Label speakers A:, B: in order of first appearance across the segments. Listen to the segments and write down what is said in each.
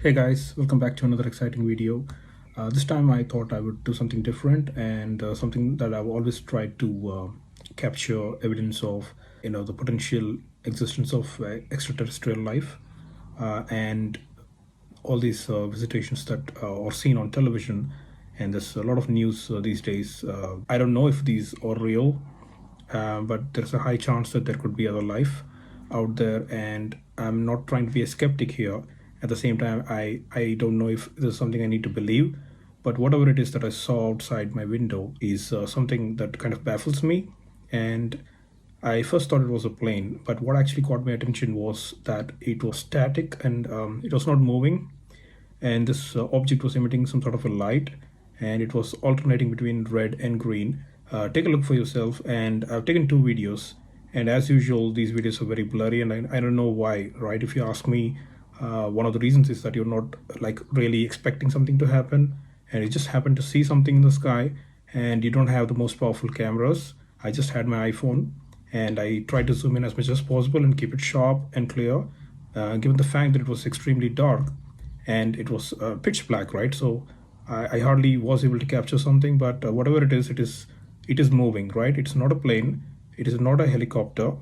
A: Hey guys, welcome back to another exciting video. This time I thought I would do something different and something that I've always tried to capture evidence of, the potential existence of extraterrestrial life and all these visitations that are seen on television. And there's a lot of news these days. I don't know if these are real, but there's a high chance that there could be other life out there, and I'm not trying to be a skeptic here. At the same time, I don't know if this is something I need to believe, but whatever it is that I saw outside my window is something that kind of baffles me. And I first thought it was a plane, but what actually caught my attention was that it was static and it was not moving, and this object was emitting some sort of a light, and it was alternating between red and green. Take a look for yourself, and I've taken two videos, and as usual these videos are very blurry, and I don't know why, right? If you ask me, one of the reasons is that you're not like really expecting something to happen, and you just happen to see something in the sky, and you don't have the most powerful cameras. I just had my iPhone, and I tried to zoom in as much as possible and keep it sharp and clear, given the fact that it was extremely dark and it was pitch black, right? So I hardly was able to capture something, but whatever it is moving, right? It's not a plane, it is not a helicopter,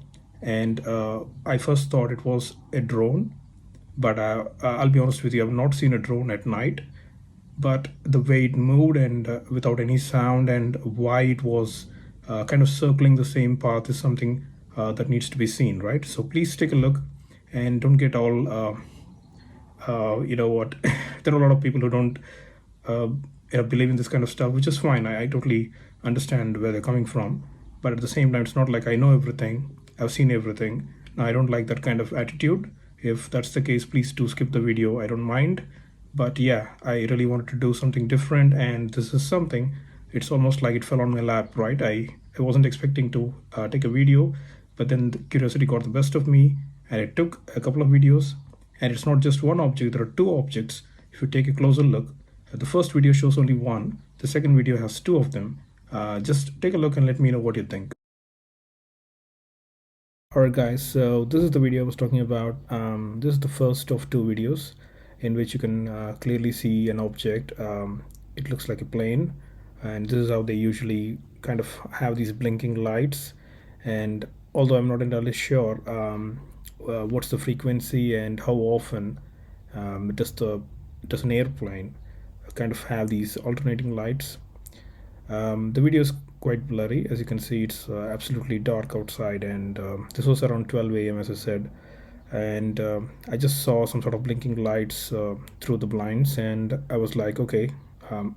A: and I first thought it was a drone, but I'll be honest with you, I've not seen a drone at night. But the way it moved and without any sound, and why it was kind of circling the same path is something that needs to be seen, right? So please take a look and don't get all you know what there are a lot of people who don't uh, believe in this kind of stuff, which is fine. I totally understand where they're coming from, but at the same time, it's not like I know everything, I've seen everything. Now, I don't like that kind of attitude. If that's the case, please do skip the video, I don't mind. But yeah, I really wanted to do something different, and this is something, it's almost like it fell on my lap, right? I wasn't expecting to take a video, but then the curiosity got the best of me, and it took a couple of videos. And it's not just one object, there are two objects. If you take a closer look, the first video shows only one, the second video has two of them. Just take a look and let me know what you think. Alright guys, so this is the video I was talking about. This is the first of two videos in which you can clearly see an object. It looks like a plane, and this is how they usually kind of have these blinking lights. And although I'm not entirely sure what's the frequency and how often does an airplane kind of have these alternating lights. The video is quite blurry. As you can see, it's absolutely dark outside, and this was around 12 a.m. as I said. And I just saw some sort of blinking lights through the blinds, and I was like, okay,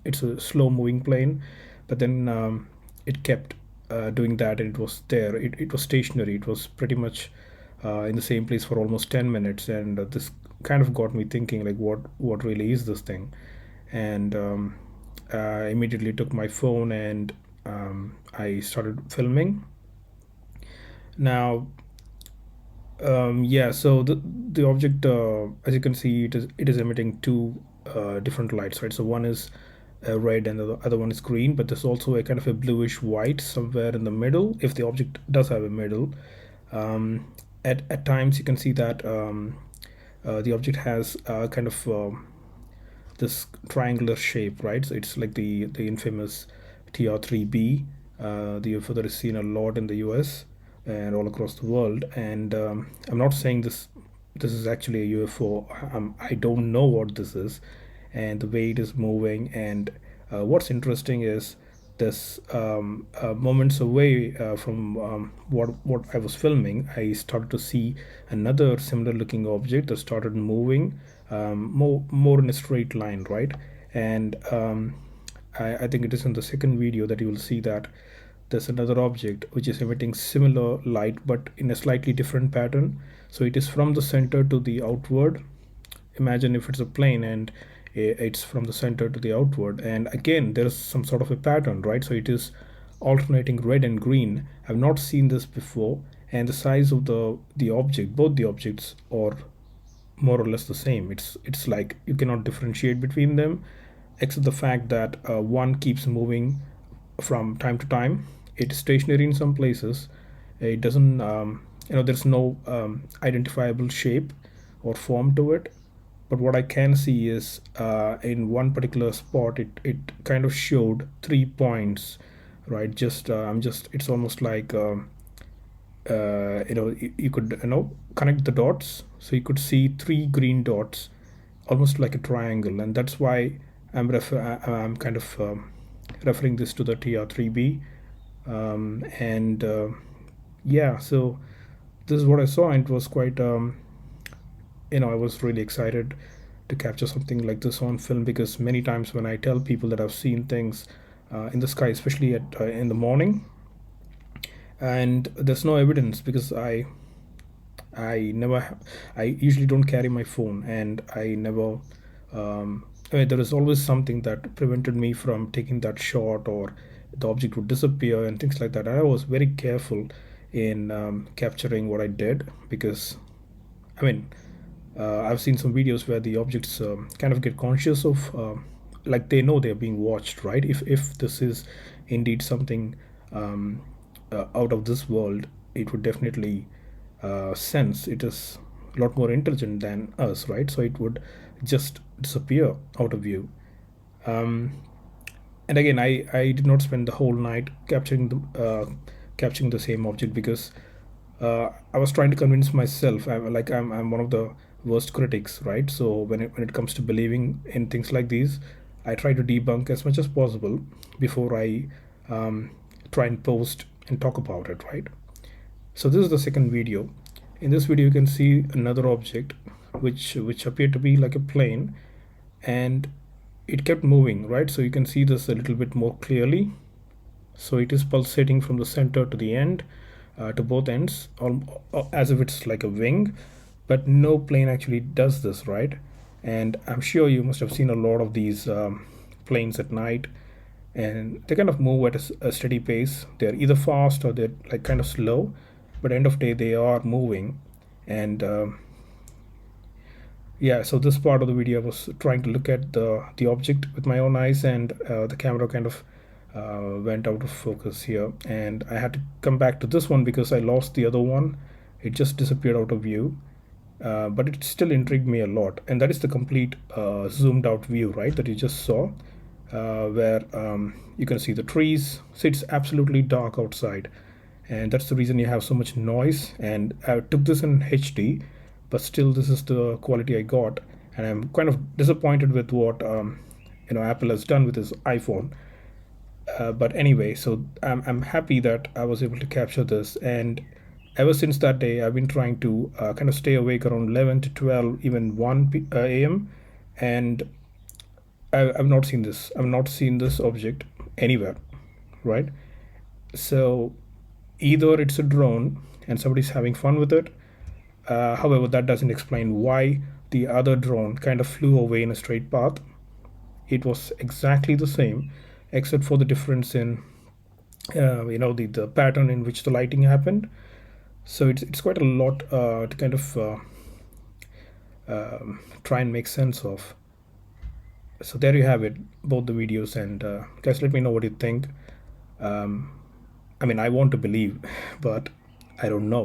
A: it's a slow moving plane. But then it kept doing that, and it was there. It was stationary. It was pretty much in the same place for almost 10 minutes, and this kind of got me thinking, like, what really is this thing? And I immediately took my phone, and I started filming. Now, yeah, so the object, as you can see, it is emitting two different lights, right? So one is red and the other one is green, but there's also a kind of a bluish white somewhere in the middle, if the object does have a middle. um, at times you can see that the object has kind of this triangular shape, right? So it's like the infamous TR3B. The UFO that is seen a lot in the US and all across the world. And I'm not saying this is actually a UFO. I don't know what this is, and the way it is moving. And what's interesting is this moments away from what I was filming, I started to see another similar looking object that started moving more in a straight line, right? And I think it is in the second video that you will see that there's another object which is emitting similar light but in a slightly different pattern. So it is from the center to the outward. Imagine if it's a plane, and it's from the center to the outward, and again there's some sort of a pattern, right? So it is alternating red and green. I've not seen this before, and the size of the object, both the objects, are more or less the same. It's like you cannot differentiate between them, except the fact that one keeps moving from time to time. It's stationary in some places. It doesn't, there's no identifiable shape or form to it. but what I can see is in one particular spot it kind of showed 3 points, right? Just I'm just it's almost like you could connect the dots, so you could see three green dots, almost like a triangle, and that's why I'm kind of referring this to the TR3B, and yeah, so this is what I saw, and it was quite I was really excited to capture something like this on film, because many times when I tell people that I've seen things in the sky, especially at in the morning, and there's no evidence because I usually don't carry my phone, and I never I mean, there is always something that prevented me from taking that shot, or the object would disappear and things like that. And I was very careful in capturing what I did, because I mean, I've seen some videos where the objects kind of get conscious of, like they know they're being watched, right? If this is indeed something out of this world, it would definitely sense it is a lot more intelligent than us, right? So it would just disappear out of view. Um, and again, I did not spend the whole night capturing the same object, because I was trying to convince myself. I'm one of the worst critics, right? So when it comes to believing in things like these, I try to debunk as much as possible before I um, try and post and talk about it, right? So this is the second video. In this video, you can see another object, which appeared to be like a plane, and it kept moving, right? So you can see this a little bit more clearly. So it is pulsating from the center to the end, to both ends, as if it's like a wing, but no plane actually does this, right? And I'm sure you must have seen a lot of these planes at night, and they kind of move at a steady pace. They're either fast or they're like kind of slow, but end of day they are moving. And yeah, so this part of the video I was trying to look at the object with my own eyes, and the camera kind of went out of focus here, and I had to come back to this one because I lost the other one. It just disappeared out of view, but it still intrigued me a lot, and that is the complete zoomed out view, right, that you just saw, where you can see the trees. So it's absolutely dark outside, and that's the reason you have so much noise. And I took this in HD, but still this is the quality I got, and I'm kind of disappointed with what Apple has done with his iPhone. But anyway, so I'm happy that I was able to capture this, and ever since that day I've been trying to kind of stay awake around 11 to 12, even 1 a.m., and I've not seen this. I've not seen this object anywhere, right? So either it's a drone and somebody's having fun with it. However, that doesn't explain why the other drone kind of flew away in a straight path. It was exactly the same, except for the difference in the pattern in which the lighting happened. So it's quite a lot to kind of try and make sense of. So there you have it, both the videos, and guys, let me know what you think. I mean, I want to believe, but I don't know.